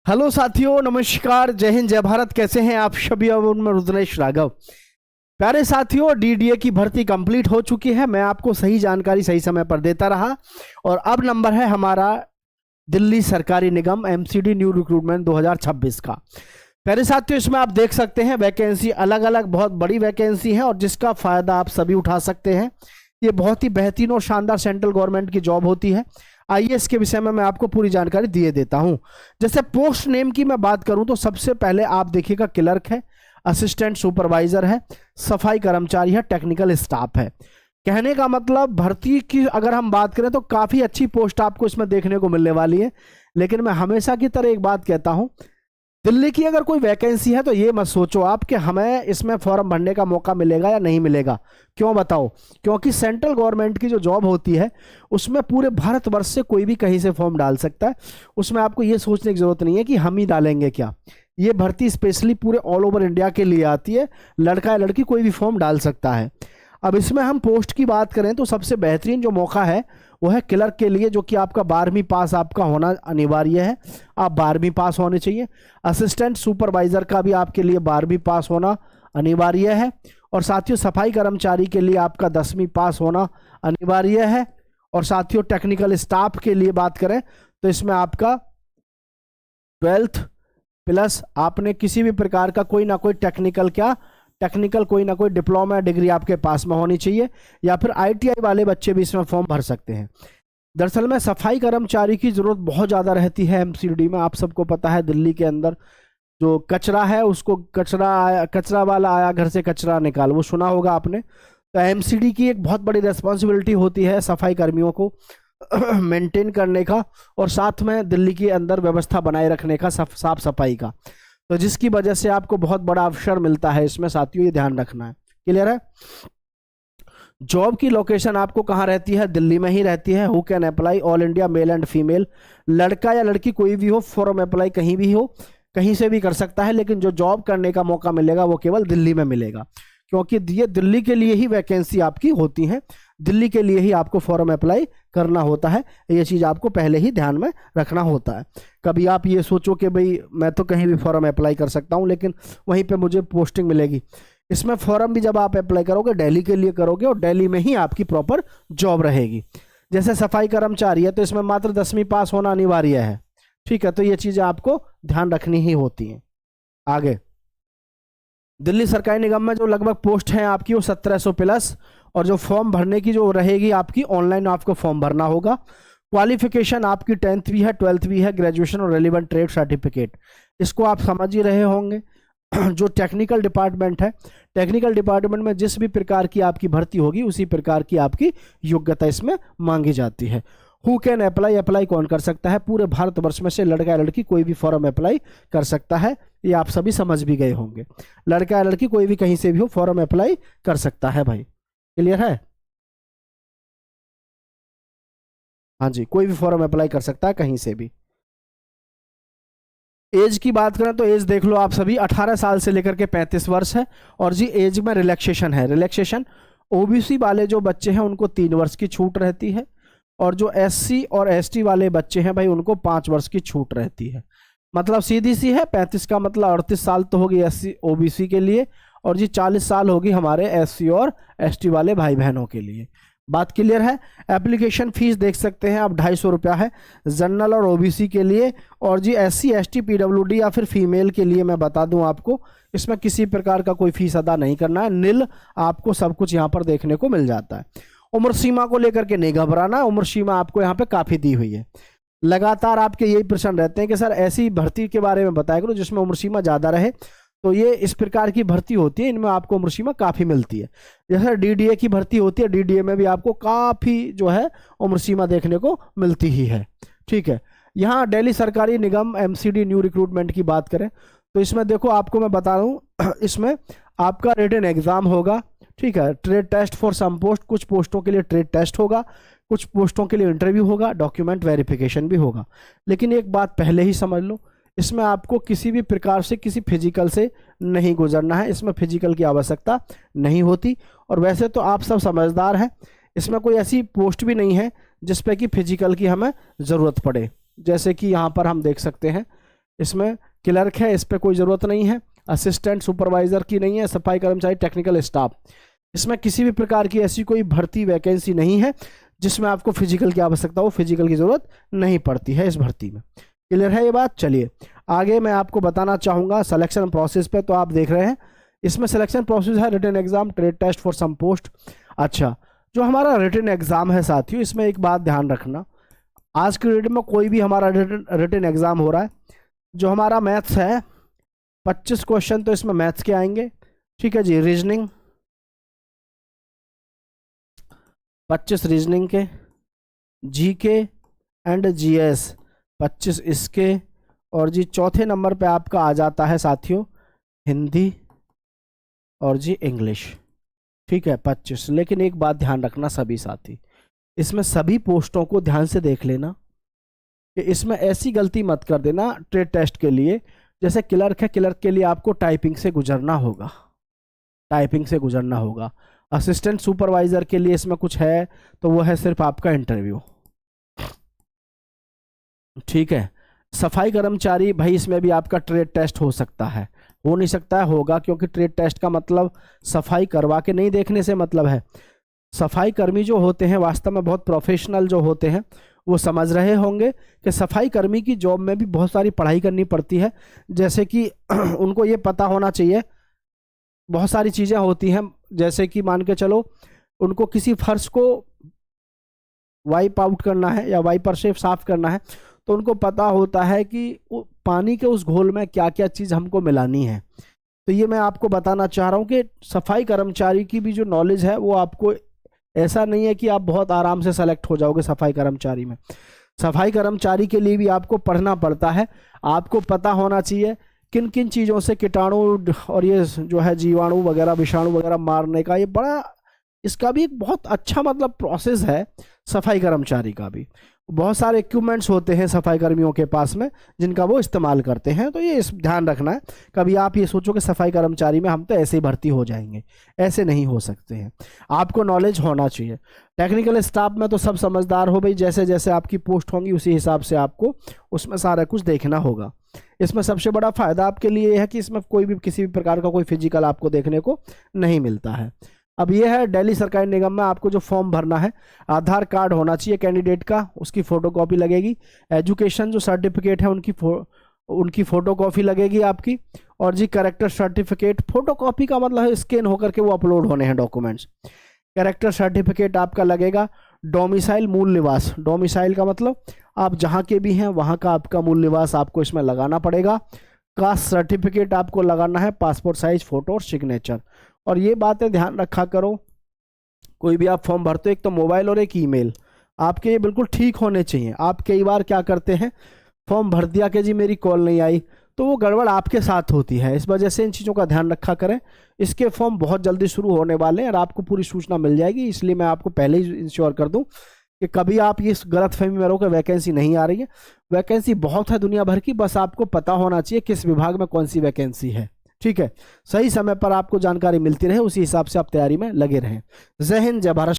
Hello साथियों, नमस्कार, जय हिंद, जय भारत। कैसे हैं आप सभी? और मैं रुद्रेश राघव। प्यारे साथियों, डीडीए की भर्ती कंप्लीट हो चुकी है। मैं आपको सही जानकारी सही समय पर देता रहा और अब नंबर है हमारा दिल्ली सरकारी निगम एमसीडी न्यू रिक्रूटमेंट 2026 का। प्यारे साथियों, इसमें आप देख सकते हैं वैकेंसी अलग अलग बहुत बड़ी वैकेंसी है और जिसका फायदा आप सभी उठा सकते हैं। ये बहुत ही बेहतरीन और शानदार सेंट्रल गवर्नमेंट की जॉब होती है। आइए इसके विषय में मैं आपको पूरी जानकारी दिए देता हूं। जैसे पोस्ट नेम की मैं बात करूं तो सबसे पहले आप देखिएगा क्लर्क है, असिस्टेंट सुपरवाइजर है, सफाई कर्मचारी है, टेक्निकल स्टाफ है। कहने का मतलब भर्ती की अगर हम बात करें तो काफी अच्छी पोस्ट आपको इसमें देखने को मिलने वाली है। लेकिन मैं हमेशा की तरह एक बात कहता हूं, दिल्ली की अगर कोई वैकेंसी है तो ये मत सोचो आप कि हमें इसमें फॉर्म भरने का मौका मिलेगा या नहीं मिलेगा। क्यों बताओ? क्योंकि सेंट्रल गवर्नमेंट की जो जॉब होती है उसमें पूरे भारतवर्ष से कोई भी कहीं से फॉर्म डाल सकता है। उसमें आपको ये सोचने की जरूरत नहीं है कि हम ही डालेंगे क्या। ये भर्ती स्पेशली पूरे ऑल ओवर इंडिया के लिए आती है। लड़का या लड़की कोई भी फॉर्म डाल सकता है। अब इसमें हम पोस्ट की बात करें तो सबसे बेहतरीन जो मौका है वो है क्लर्क के लिए, जो कि आपका 12वीं पास आपका होना अनिवार्य है। आप 12वीं पास होने चाहिए। असिस्टेंट सुपरवाइजर का भी आपके लिए 12वीं पास होना अनिवार्य है। और साथियों, सफाई कर्मचारी के लिए आपका 10वीं पास होना अनिवार्य है। और साथियों, टेक्निकल स्टाफ के लिए बात करें तो इसमें आपका 12th प्लस आपने किसी भी प्रकार का कोई ना कोई टेक्निकल कोई ना कोई डिप्लोमा डिग्री आपके पास में होनी चाहिए, या फिर आईटीआई वाले बच्चे भी इसमें फॉर्म भर सकते हैं। दरअसल में सफाई कर्मचारी की जरूरत बहुत ज़्यादा रहती है एमसीडी में। आप सबको पता है दिल्ली के अंदर जो कचरा है उसको कचरा वाला आया घर से कचरा निकाल, वो सुना होगा आपने। तो एमसीडी की एक बहुत बड़ी रिस्पॉन्सिबिलिटी होती है सफाई कर्मियों को मेंटेन करने का और साथ में दिल्ली के अंदर व्यवस्था बनाए रखने का, साफ सफाई का। तो जिसकी वजह से आपको बहुत बड़ा अवसर मिलता है इसमें। साथियों, ये ध्यान रखना है। क्लियर है? जॉब की लोकेशन आपको कहाँ रहती है? दिल्ली में ही रहती है। Who can apply? All India, male and female. लड़का या लड़की कोई भी हो, फॉर्म अप्लाई कहीं भी हो, कहीं से भी कर सकता है। लेकिन जो जॉब करने का मौका मिलेगा वो केवल दिल्ली में मिलेगा, क्योंकि ये दिल्ली के लिए ही वैकेंसी आपकी होती है। दिल्ली के लिए ही आपको फॉर्म अप्लाई करना होता है। ये चीज़ आपको पहले ही ध्यान में रखना होता है। कभी आप ये सोचो कि भाई मैं तो कहीं भी फॉर्म अप्लाई कर सकता हूँ लेकिन वहीं पे मुझे पोस्टिंग मिलेगी। इसमें फॉर्म भी जब आप अप्लाई करोगे दिल्ली के लिए करोगे और दिल्ली में ही आपकी प्रॉपर जॉब रहेगी। जैसे सफाई कर्मचारी है तो इसमें मात्र 10वीं पास होना अनिवार्य है। ठीक है, तो ये चीज़ें आपको ध्यान रखनी ही होती हैं। आगे, दिल्ली सरकारी निगम में जो लगभग पोस्ट हैं आपकी वो 1700 प्लस, और जो फॉर्म भरने की जो रहेगी आपकी ऑनलाइन आपको फॉर्म भरना होगा। क्वालिफिकेशन आपकी 10th भी है, 12th भी है, ग्रेजुएशन और रेलिवेंट ट्रेड सर्टिफिकेट। इसको आप समझ ही रहे होंगे। जो टेक्निकल डिपार्टमेंट है, टेक्निकल डिपार्टमेंट में जिस भी प्रकार की आपकी भर्ती होगी उसी प्रकार की आपकी योग्यता इसमें मांगी जाती है। Who can apply? अप्लाई कौन कर सकता है? पूरे भारतवर्ष में से लड़का या लड़की कोई भी फॉर्म अप्लाई कर सकता है। ये आप सभी समझ भी गए होंगे। लड़का या लड़की कोई भी कहीं से भी हो फॉर्म अप्लाई कर सकता है भाई। क्लियर है? हाँ जी, कोई भी फॉर्म अप्लाई कर सकता है कहीं से भी। एज की बात करें तो एज देख लो आप सभी, 18 साल से लेकर के 35 वर्ष है। और जी एज में रिलैक्सेशन है। रिलैक्सेशन ओबीसी वाले जो बच्चे हैं उनको 3 वर्ष की छूट रहती है, और जो एससी और एसटी वाले बच्चे हैं भाई उनको 5 वर्ष की छूट रहती है। मतलब सीधी सी है, 35 का मतलब 38 साल तो होगी एससी ओबीसी के लिए, और जी 40 साल होगी हमारे एससी और एसटी वाले भाई बहनों के लिए। बात क्लियर है? एप्लीकेशन फीस देख सकते हैं आप, 250 रुपया है जनरल और ओबीसी के लिए। और जी एससी एसटी पीडब्ल्यूडी या फिर फीमेल के लिए मैं बता दूं आपको, इसमें किसी प्रकार का कोई फीस अदा नहीं करना है। नील आपको सब कुछ यहाँ पर देखने को मिल जाता है। उम्र सीमा को लेकर के नहीं घबराना, उम्र सीमा आपको यहाँ पे काफ़ी दी हुई है। लगातार आपके यही प्रश्न रहते हैं कि सर ऐसी भर्ती के बारे में बताया करो जिसमें उम्र सीमा ज़्यादा रहे। तो ये इस प्रकार की भर्ती होती है, इनमें आपको उम्र सीमा काफ़ी मिलती है। जैसे डीडीए की भर्ती होती है, डीडीए में भी आपको काफ़ी जो है उम्र सीमा देखने को मिलती ही है। ठीक है, यहाँ दिल्ली सरकारी निगम एमसीडी न्यू रिक्रूटमेंट की बात करें तो इसमें देखो आपको मैं बता दूँ इसमें आपका रिटन एग्ज़ाम होगा। ठीक है, trade test for some post, कुछ पोस्टों के लिए ट्रेड टेस्ट होगा, कुछ पोस्टों के लिए इंटरव्यू होगा, डॉक्यूमेंट वेरिफिकेशन भी होगा। लेकिन एक बात पहले ही समझ लो, इसमें आपको किसी भी प्रकार से किसी फिजिकल से नहीं गुजरना है। इसमें फिजिकल की आवश्यकता नहीं होती। और वैसे तो आप सब समझदार हैं, इसमें कोई ऐसी पोस्ट भी नहीं है जिस पे कि फिजिकल की हमें ज़रूरत पड़े। जैसे कि यहाँ पर हम देख सकते हैं इसमें क्लर्क है, इस पर कोई ज़रूरत नहीं है, असिस्टेंट सुपरवाइजर की नहीं है, सफाई कर्मचारी, टेक्निकल स्टाफ, इसमें किसी भी प्रकार की ऐसी कोई भर्ती वैकेंसी नहीं है जिसमें आपको फिजिकल की आवश्यकता हो, फिजिकल की ज़रूरत नहीं पड़ती है इस भर्ती में। क्लियर है ये बात? चलिए आगे मैं आपको बताना चाहूँगा सिलेक्शन प्रोसेस पे। तो आप देख रहे हैं इसमें सिलेक्शन प्रोसेस है written exam, trade test for some post. अच्छा, जो हमारा रिटन एग्जाम है साथियों, इसमें एक बात ध्यान रखना, आज के डेट में कोई भी हमारा रिटन एग्जाम हो रहा है, जो हमारा मैथ्स है 25 क्वेश्चन तो इसमें मैथ्स के आएंगे, ठीक है जी। रीजनिंग 25 रीजनिंग के, जीके एंड जीएस 25 इसके, और जी चौथे नंबर पे आपका आ जाता है साथियों हिंदी और जी इंग्लिश, ठीक है 25। लेकिन एक बात ध्यान रखना सभी साथी, इसमें सभी पोस्टों को ध्यान से देख लेना कि इसमें ऐसी गलती मत कर देना ट्रेड टेस्ट के लिए, जैसे क्लर्क है, क्लर्क के लिए आपको टाइपिंग से गुजरना होगा, टाइपिंग से गुजरना होगा। असिस्टेंट सुपरवाइजर के लिए इसमें कुछ है तो वो है सिर्फ आपका इंटरव्यू, ठीक है। सफाई कर्मचारी भाई इसमें भी आपका ट्रेड टेस्ट हो सकता है, हो नहीं सकता है, होगा, क्योंकि ट्रेड टेस्ट का मतलब सफाई करवा के नहीं देखने से मतलब है। सफाई कर्मी जो होते हैं वास्तव में बहुत प्रोफेशनल जो होते हैं, वो समझ रहे होंगे कि सफाई कर्मी की जॉब में भी बहुत सारी पढ़ाई करनी पड़ती है, जैसे कि उनको ये पता होना चाहिए, बहुत सारी चीज़ें होती हैं, जैसे कि मान के चलो उनको किसी फर्श को वाइप आउट करना है या वाइपर से साफ करना है, तो उनको पता होता है कि पानी के उस घोल में क्या क्या चीज़ हमको मिलानी है। तो ये मैं आपको बताना चाह रहा हूँ कि सफाई कर्मचारी की भी जो नॉलेज है वो आपको, ऐसा नहीं है कि आप बहुत आराम से सेलेक्ट हो जाओगे सफाई कर्मचारी में। सफाई कर्मचारी के लिए भी आपको पढ़ना पड़ता है, आपको पता होना चाहिए किन किन चीज़ों से कीटाणु और ये जो है जीवाणु वगैरह विषाणु वगैरह मारने का, ये बड़ा, इसका भी एक बहुत अच्छा मतलब प्रोसेस है सफाई कर्मचारी का भी। बहुत सारे इक्विपमेंट्स होते हैं सफाई कर्मियों के पास में जिनका वो इस्तेमाल करते हैं। तो ये इस ध्यान रखना है, कभी आप ये सोचो कि सफाई कर्मचारी में हम तो ऐसे ही भर्ती हो जाएंगे, ऐसे नहीं हो सकते हैं, आपको नॉलेज होना चाहिए। टेक्निकल स्टाफ में तो सब समझदार हो भाई, जैसे जैसे आपकी पोस्ट होंगी उसी हिसाब से आपको उसमें सारा कुछ देखना होगा। इसमें सबसे बड़ा फ़ायदा आपके लिए है कि इसमें कोई भी किसी भी प्रकार का कोई फिजिकल आपको देखने को नहीं मिलता है। अब ये है दिल्ली सरकारी निगम में आपको जो फॉर्म भरना है, आधार कार्ड होना चाहिए कैंडिडेट का, उसकी फ़ोटोकॉपी लगेगी, एजुकेशन जो सर्टिफिकेट है उनकी फ़ोटोकॉपी लगेगी आपकी, और जी कैरेक्टर सर्टिफिकेट, फ़ोटोकॉपी का मतलब है स्कैन होकर के वो अपलोड होने हैं डॉक्यूमेंट्स। कैरेक्टर सर्टिफिकेट आपका लगेगा, डोमिसाइल मूल निवास, डोमिसाइल का मतलब आप जहाँ के भी हैं वहाँ का आपका मूल निवास आपको इसमें लगाना पड़ेगा। कास्ट सर्टिफिकेट आपको लगाना है, पासपोर्ट साइज फ़ोटो और सिग्नेचर। और ये बातें ध्यान रखा करो, कोई भी आप फॉर्म भरते हो एक तो मोबाइल और एक ईमेल आपके ये बिल्कुल ठीक होने चाहिए। आप कई बार क्या करते हैं, फॉर्म भर दिया कि जी मेरी कॉल नहीं आई, तो वो गड़बड़ आपके साथ होती है, इस वजह से इन चीज़ों का ध्यान रखा करें। इसके फॉर्म बहुत जल्दी शुरू होने वाले हैं और आपको पूरी सूचना मिल जाएगी, इसलिए मैं आपको पहले ही इंश्योर कर दूं कि कभी आप ये गलत फहमी में रहो कि वैकेंसी नहीं आ रही है। वैकेंसी बहुत है दुनिया भर की, बस आपको पता होना चाहिए किस विभाग में कौन सी वैकेंसी है, ठीक है। सही समय पर आपको जानकारी मिलती रहे, उसी हिसाब से आप तैयारी में लगे रहें। जय हिंद, जय भारत।